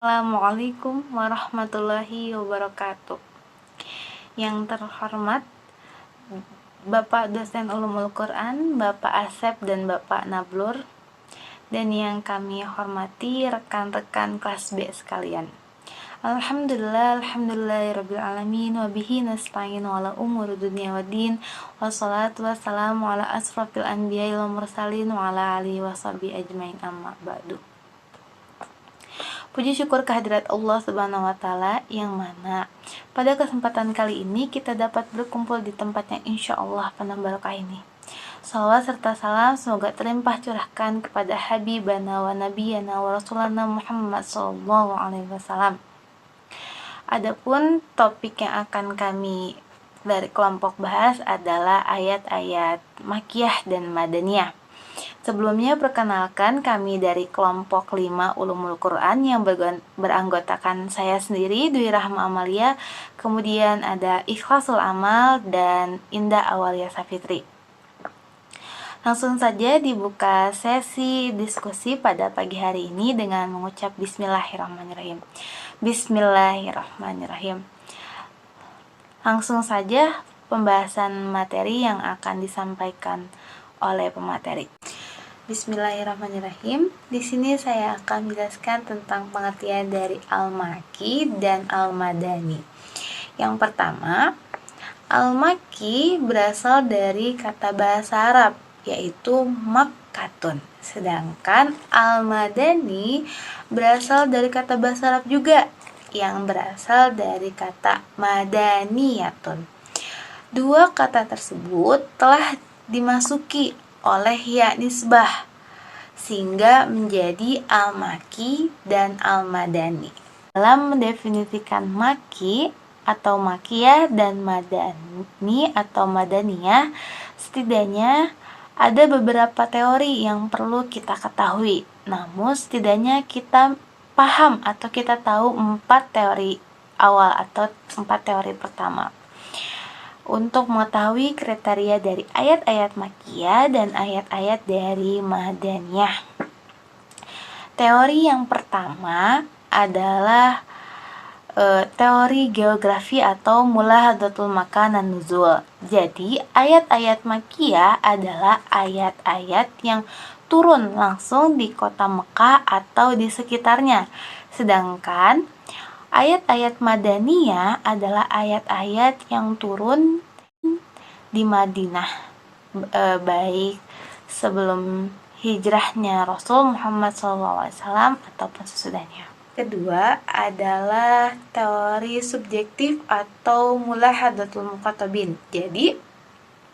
Assalamualaikum warahmatullahi wabarakatuh. Yang terhormat Bapak dosen Ulumul Quran, Bapak Asep dan Bapak Nablur, dan yang kami hormati rekan-rekan kelas B sekalian. Alhamdulillahirrabbilalamin, wabihi nasta'in wala umur dunia waddin, wassalatu wassalamu ala asrafil anbiya wal mursalin wa ala alihi washabihi ajmain, amma ba'du. Puji syukur kehadirat Allah Subhanahu wa Ta'ala, yang mana pada kesempatan kali ini kita dapat berkumpul di tempat yang insya Allah penuh barokah ini. Salawat serta salam semoga terlimpah curahkan kepada Habibana wa Nabiyana wa Rasulana Muhammad Sallallahu Alaihi Wasallam. Adapun topik yang akan kami dari kelompok bahas adalah ayat-ayat Makkiyah dan Madaniyah. Sebelumnya perkenalkan, kami dari kelompok 5 Ulumul Quran yang beranggotakan saya sendiri, Dwi Rahma Amalia, kemudian ada Ikhlasul Amal dan Indah Awalia Safitri. Langsung saja dibuka sesi diskusi pada pagi hari ini dengan mengucap Bismillahirrahmanirrahim. Bismillahirrahmanirrahim. Langsung saja pembahasan materi yang akan disampaikan oleh pemateri. Bismillahirrahmanirrahim. Di sini saya akan menjelaskan tentang pengertian dari Al-Makki dan Al-Madani. Yang pertama, Al-Makki berasal dari kata bahasa Arab, yaitu Makkatun. Sedangkan Al-Madani berasal dari kata bahasa Arab juga, yang berasal dari kata Madaniyatun. Dua kata tersebut telah dimasuki oleh ya nisbah sehingga menjadi al-Makki dan al-Madani. Dalam mendefinisikan Makki atau Makkiyah dan Madani atau Madaniyah, setidaknya ada beberapa teori yang perlu kita ketahui. Namun setidaknya kita paham atau kita tahu 4 teori awal atau 4 teori pertama. Untuk mengetahui kriteria dari ayat-ayat Makkiyah dan ayat-ayat dari Madaniyah. Teori yang pertama adalah teori geografi atau mulahadatul makan dan nuzul. Jadi, ayat-ayat Makkiyah adalah ayat-ayat yang turun langsung di kota Mekah atau di sekitarnya. Sedangkan ayat-ayat Madaniyah adalah ayat-ayat yang turun di Madinah, baik sebelum hijrahnya Rasul Muhammad SAW ataupun sesudahnya. Kedua adalah teori subjektif atau mulahadatul muqatabin. Jadi,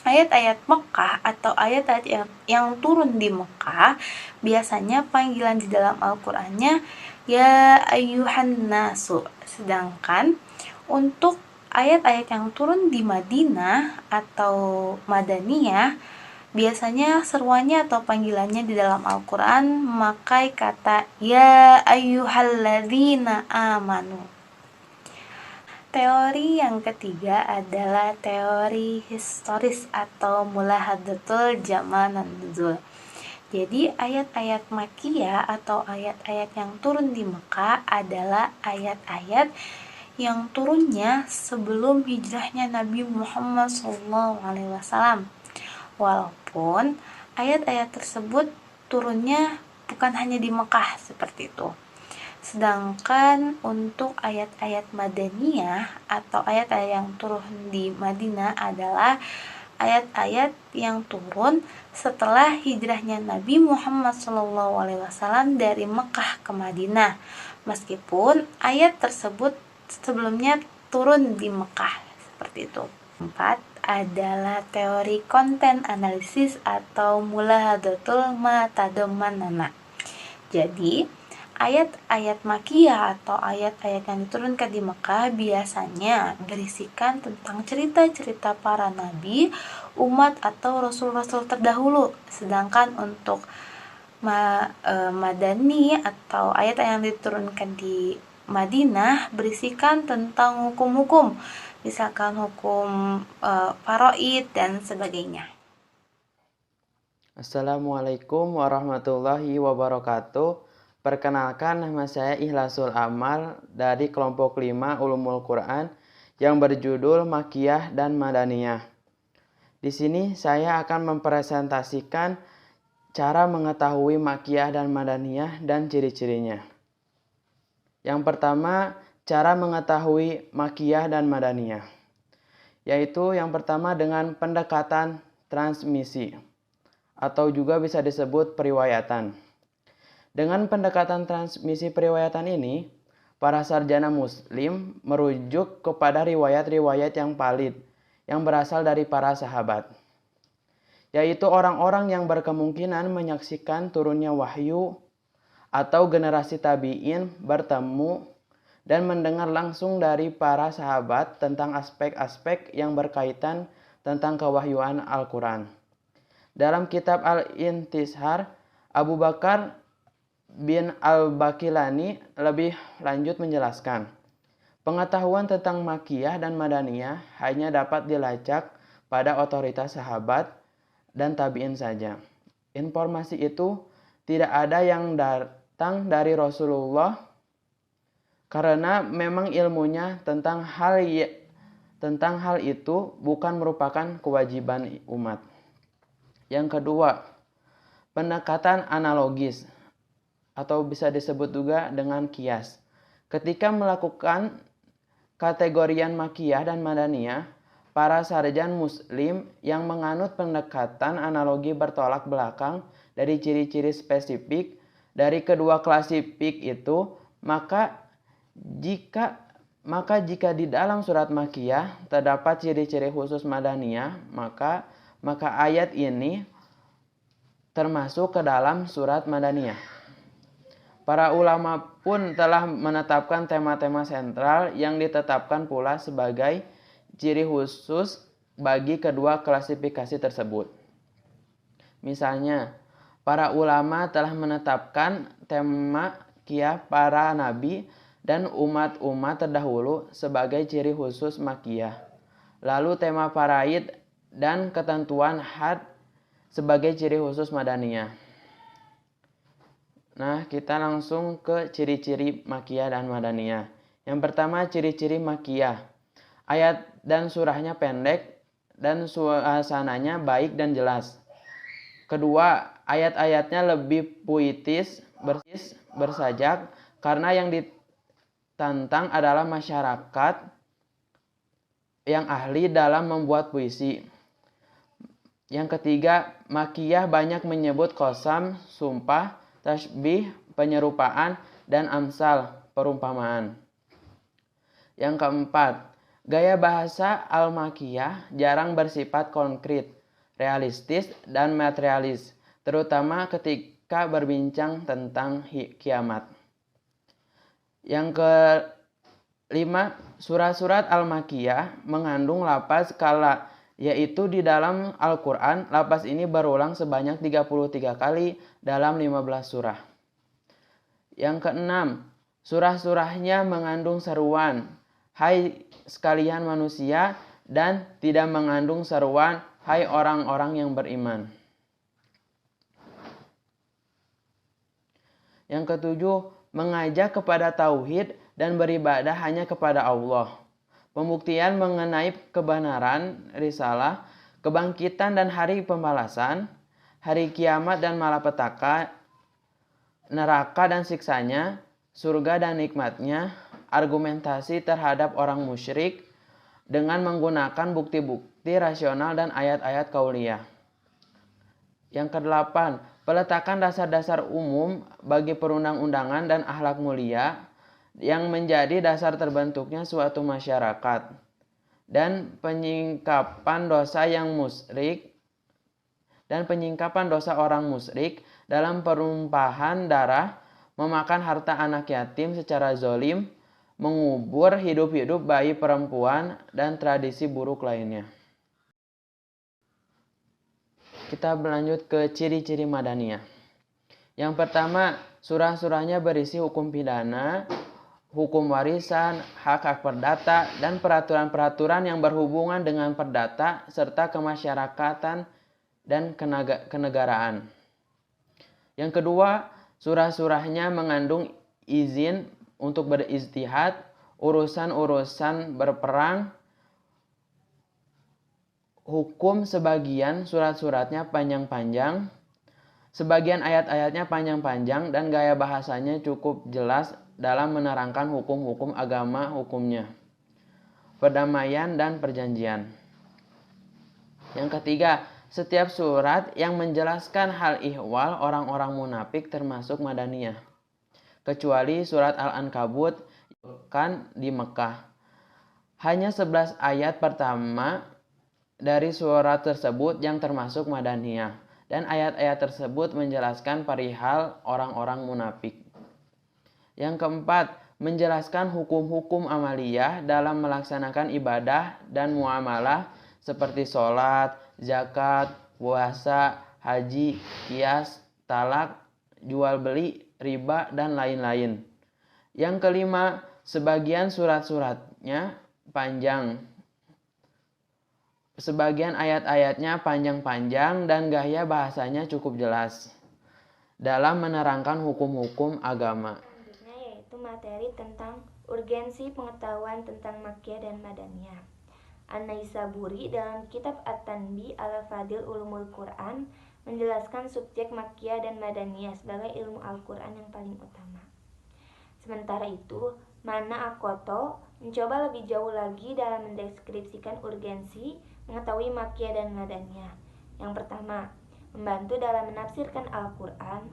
ayat-ayat Mekah atau ayat-ayat yang turun di Mekah, biasanya panggilan di dalam Al-Qur'annya ya ayyuhan nasu. Sedangkan untuk ayat-ayat yang turun di Madinah atau Madaniyah, biasanya seruannya atau panggilannya di dalam Al-Quran memakai kata ya ayyuhalladzina amanu. Teori yang ketiga adalah teori historis atau mulahadatul zaman dan nuzul. Jadi ayat-ayat Makkiyah atau ayat-ayat yang turun di Mekah adalah ayat-ayat yang turunnya sebelum hijrahnya Nabi Muhammad SAW. Walaupun ayat-ayat tersebut turunnya bukan hanya di Mekah seperti itu. Sedangkan untuk ayat-ayat Madaniyah atau ayat-ayat yang turun di Madinah adalah ayat-ayat yang turun setelah hijrahnya Nabi Muhammad SAW dari Mekah ke Madinah, meskipun ayat tersebut sebelumnya turun di Mekah seperti itu. 4 adalah teori konten analisis atau mulahadatul matadammanana. Jadi, ayat-ayat Makkiyah atau ayat-ayat yang diturunkan di Mekah biasanya berisikan tentang cerita-cerita para nabi, umat atau rasul-rasul terdahulu. Sedangkan untuk Madani atau ayat yang diturunkan di Madinah berisikan tentang hukum-hukum, misalkan hukum faraid dan sebagainya. Assalamualaikum warahmatullahi wabarakatuh. Perkenalkan, nama saya Ikhlasul Amal dari kelompok 5 Ulumul Quran yang berjudul Makiyah dan Madaniyah. Di sini saya akan mempresentasikan cara mengetahui Makiyah dan Madaniyah dan ciri-cirinya. Yang pertama, cara mengetahui Makiyah dan Madaniyah, yaitu yang pertama dengan pendekatan transmisi atau juga bisa disebut periwayatan. Dengan pendekatan transmisi periwayatan ini, para sarjana muslim merujuk kepada riwayat-riwayat yang valid yang berasal dari para sahabat, yaitu orang-orang yang berkemungkinan menyaksikan turunnya wahyu atau generasi tabi'in bertemu dan mendengar langsung dari para sahabat tentang aspek-aspek yang berkaitan tentang kewahyuan Al-Quran. Dalam kitab Al-Intishar, Abu Bakar bin Al-Bakilani lebih lanjut menjelaskan, pengetahuan tentang Makiyah dan Madaniyah hanya dapat dilacak pada otoritas sahabat dan tabi'in saja. Informasi itu tidak ada yang datang dari Rasulullah karena memang ilmunya tentang hal itu bukan merupakan kewajiban umat. Yang kedua, pendekatan analogis atau bisa disebut juga dengan kias. Ketika melakukan kategorian Makiyah dan Madaniyah, para sarjan muslim yang menganut pendekatan analogi bertolak belakang dari ciri-ciri spesifik dari kedua klasifik itu, maka jika di dalam surat Makiyah terdapat ciri-ciri khusus Madaniyah, maka ayat ini termasuk ke dalam surat Madaniyah. Para ulama pun telah menetapkan tema-tema sentral yang ditetapkan pula sebagai ciri khusus bagi kedua klasifikasi tersebut. Misalnya, para ulama telah menetapkan tema Makiyah para nabi dan umat-umat terdahulu sebagai ciri khusus Makiyah. Lalu tema faraid dan ketentuan had sebagai ciri khusus Madaniyah. Nah, kita langsung ke ciri-ciri Makiyah dan Madaniyah. Yang pertama, ciri-ciri Makiyah. Ayat dan surahnya pendek dan suasananya baik dan jelas. Kedua, ayat-ayatnya lebih puitis, bersajak, karena yang ditantang adalah masyarakat yang ahli dalam membuat puisi. Yang ketiga, Makiyah banyak menyebut qasam, sumpah, tasbih, penyerupaan, dan amsal, perumpamaan. Yang keempat, gaya bahasa Al-Makiyah jarang bersifat konkret, realistis, dan materialis, terutama ketika berbincang tentang kiamat. Yang kelima, surat-surat Al-Makiyah mengandung lafaz kala, yaitu di dalam Al-Quran, lafaz ini berulang sebanyak 33 kali dalam 15 surah. Yang keenam, surah-surahnya mengandung seruan, hai sekalian manusia, dan tidak mengandung seruan, hai orang-orang yang beriman. Yang ketujuh, mengajak kepada tauhid dan beribadah hanya kepada Allah. Pembuktian mengenai kebenaran risalah, kebangkitan dan hari pembalasan, hari kiamat dan malapetaka, neraka dan siksanya, surga dan nikmatnya, argumentasi terhadap orang musyrik dengan menggunakan bukti-bukti rasional dan ayat-ayat kauliyah. Yang kedelapan, peletakan dasar-dasar umum bagi perundang-undangan dan akhlak mulia yang menjadi dasar terbentuknya suatu masyarakat, dan penyingkapan dosa orang musyrik dalam perumpahan darah, memakan harta anak yatim secara zolim, mengubur hidup-hidup bayi perempuan, dan tradisi buruk lainnya. Kita berlanjut ke ciri-ciri Madaniyah. Yang pertama, surah-surahnya berisi hukum pidana, hukum warisan, hak-hak perdata, dan peraturan-peraturan yang berhubungan dengan perdata serta kemasyarakatan dan kenegaraan. Yang kedua, Surah-surahnya mengandung izin untuk berijtihad, urusan-urusan berperang, hukum. Sebagian surat-suratnya panjang-panjang, sebagian ayat-ayatnya panjang-panjang, dan gaya bahasanya cukup jelas dalam menerangkan hukum-hukum agama, hukumnya, perdamaian dan perjanjian. Yang ketiga, setiap surat yang menjelaskan hal ihwal orang-orang munafik termasuk Madaniyah, kecuali surat Al-Ankabut kan di Mekah. Hanya 11 ayat pertama dari surat tersebut yang termasuk Madaniyah, dan ayat-ayat tersebut menjelaskan perihal orang-orang munafik. Yang keempat, menjelaskan hukum-hukum amaliyah dalam melaksanakan ibadah dan muamalah seperti sholat, zakat, puasa, haji, qiyas, talak, jual beli, riba, dan lain-lain. Yang kelima, sebagian surat-suratnya panjang. Sebagian ayat-ayatnya panjang-panjang dan gaya bahasanya cukup jelas dalam menerangkan hukum-hukum agama. Selanjutnya yaitu materi tentang urgensi pengetahuan tentang Makkiyah dan Madaniyah. An-Naisaburi dalam kitab At-Tanbih ala Fadil Ulumul Quran menjelaskan subjek Makkiyah dan Madaniyah sebagai ilmu Al-Quran yang paling utama. Sementara itu, Mana Akoto mencoba lebih jauh lagi dalam mendeskripsikan urgensi mengetahui Makkiyah dan Madaniyah. Yang pertama, membantu dalam menafsirkan Al-Quran.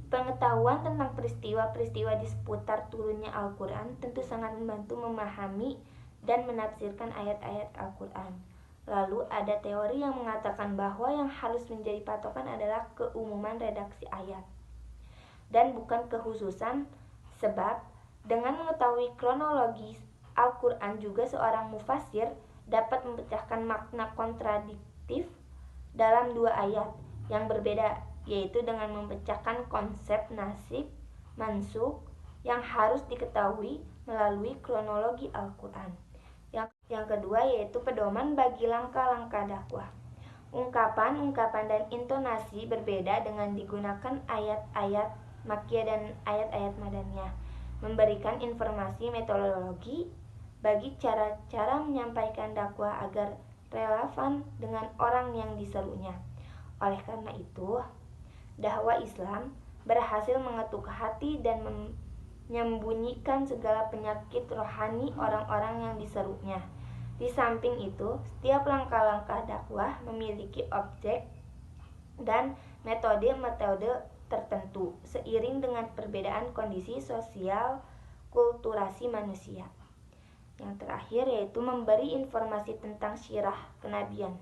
Pengetahuan tentang peristiwa-peristiwa di seputar turunnya Al-Quran tentu sangat membantu memahami dan menafsirkan ayat-ayat Al-Quran. Lalu ada teori yang mengatakan bahwa yang harus menjadi patokan adalah keumuman redaksi ayat dan bukan kekhususan, sebab dengan mengetahui kronologis Al-Quran juga seorang mufassir dapat memecahkan makna kontradiktif dalam dua ayat yang berbeda, yaitu dengan memecahkan konsep nasib mansukh yang harus diketahui melalui kronologi Al-Quran. Yang kedua yaitu pedoman bagi langkah-langkah dakwah. Ungkapan-ungkapan dan intonasi berbeda dengan digunakan ayat-ayat Makkiyah dan ayat-ayat Madaniyah, memberikan informasi metodologi bagi cara-cara menyampaikan dakwah agar relevan dengan orang yang diserunya. Oleh karena itu, dakwah Islam berhasil mengetuk hati dan menyembunyikan segala penyakit rohani orang-orang yang diserunya. Di samping itu, setiap langkah-langkah dakwah memiliki objek dan metode-metode tertentu seiring dengan perbedaan kondisi sosial kulturasi manusia. Yang terakhir yaitu memberi informasi tentang syirah kenabian.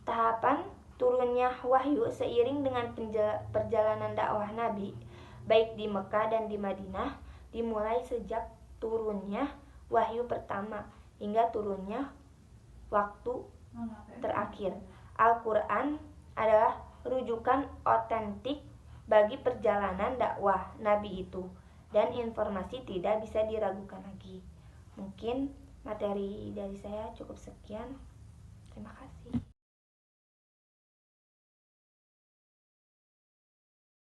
Tahapan turunnya wahyu seiring dengan perjalanan dakwah Nabi baik di Mekah dan di Madinah dimulai sejak turunnya wahyu pertama hingga turunnya waktu terakhir. Al-Quran adalah rujukan otentik bagi perjalanan dakwah Nabi itu, dan informasi tidak bisa diragukan lagi. Mungkin materi dari saya cukup sekian. Terima kasih.